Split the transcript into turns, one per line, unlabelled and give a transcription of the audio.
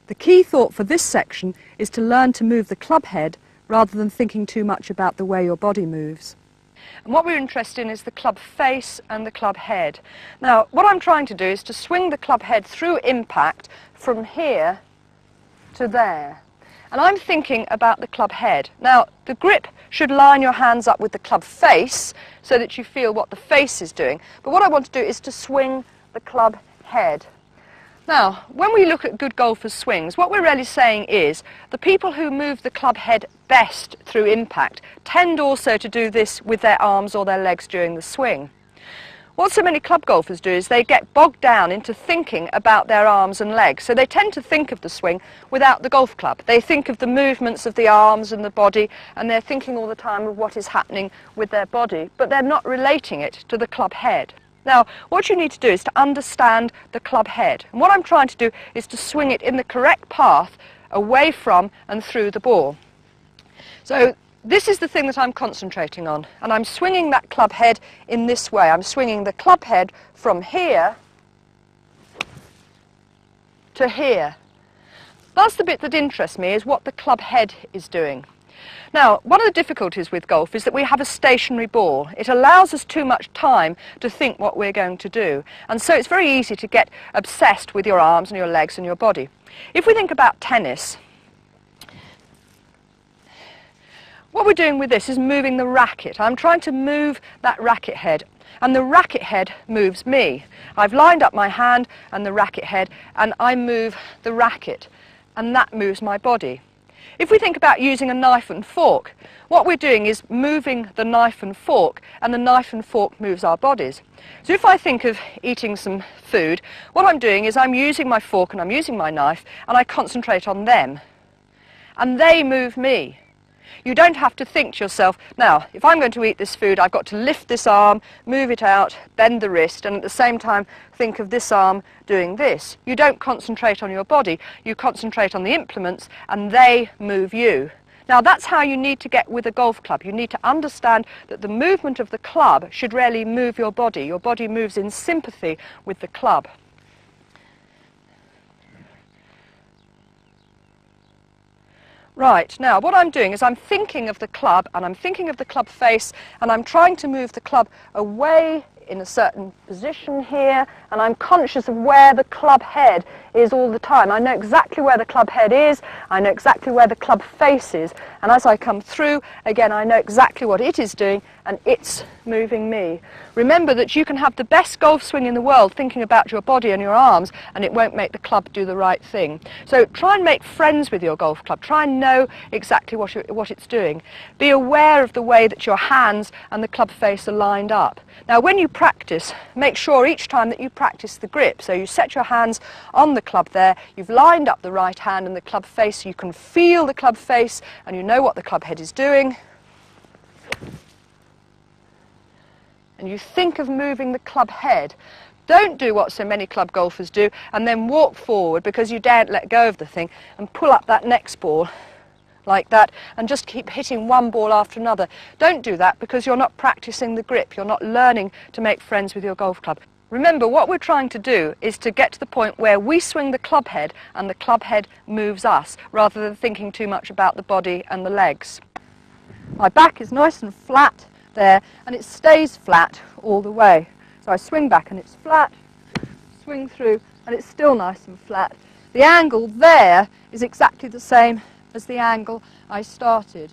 The key thought for this section is to learn to move the club head rather than thinking too much about the way your body moves. And what we're interested in is the club face and the club head. Now, what I'm trying to do is to swing the club head through impact from here to there. And I'm thinking about the club head. Now, the grip should line your hands up with the club face so that you feel what the face is doing. But what I want to do is to swing the club head. Now, when we look at good golfers' swings, what we're really saying is the people who move the club head best through impact tend also to do this with their arms or their legs during the swing. What so many club golfers do is they get bogged down into thinking about their arms and legs. So they tend to think of the swing without the golf club. They think of the movements of the arms and the body, and they're thinking all the time of what is happening with their body, but they're not relating it to the club head. Now, what you need to do is to understand the club head. And what I'm trying to do is to swing it in the correct path away from and through the ball. So this is the thing that I'm concentrating on, and I'm swinging that club head in this way. I'm swinging the club head from here to here. That's the bit that interests me, is what the club head is doing. Now, one of the difficulties with golf is that we have a stationary ball. It allows us too much time to think what we're going to do, and so it's very easy to get obsessed with your arms and your legs and your body. If we think about tennis, what we're doing with this is moving the racket. I'm trying to move that racket head, and the racket head moves me. I've lined up my hand and the racket head, and I move the racket, and that moves my body. If we think about using a knife and fork, what we're doing is moving the knife and fork, and the knife and fork moves our bodies. So if I think of eating some food, what I'm doing is I'm using my fork and I'm using my knife, and I concentrate on them, and they move me. You don't have to think to yourself, now, if I'm going to eat this food, I've got to lift this arm, move it out, bend the wrist, and at the same time think of this arm doing this. You don't concentrate on your body, you concentrate on the implements, and they move you. Now, that's how you need to get with a golf club. You need to understand that the movement of the club should really move your body. Your body moves in sympathy with the club. Right, now what I'm doing is I'm thinking of the club, and I'm thinking of the club face, and I'm trying to move the club away in a certain position here, and I'm conscious of where the club head is all the time. I know exactly where the club head is, I know exactly where the club face is, and as I come through, again, I know exactly what it is doing, and it's moving me. Remember that you can have the best golf swing in the world thinking about your body and your arms, and it won't make the club do the right thing. So try and make friends with your golf club. Try and know exactly what it's doing. Be aware of the way that your hands and the club face are lined up. Now, when you practice, make sure each time that you practice the grip. So you set your hands on the club there, you've lined up the right hand and the club face, you can feel the club face, and you know what the club head is doing. And you think of moving the club head. Don't do what so many club golfers do and then walk forward because you daren't let go of the thing and pull up that next ball like that and just keep hitting one ball after another. Don't do that because you're not practicing the grip. You're not learning to make friends with your golf club. Remember, what we're trying to do is to get to the point where we swing the club head and the club head moves us rather than thinking too much about the body and the legs. My back is nice and flat there, and it stays flat all the way. So I swing back and it's flat, swing through and it's still nice and flat. The angle there is exactly the same as the angle I started.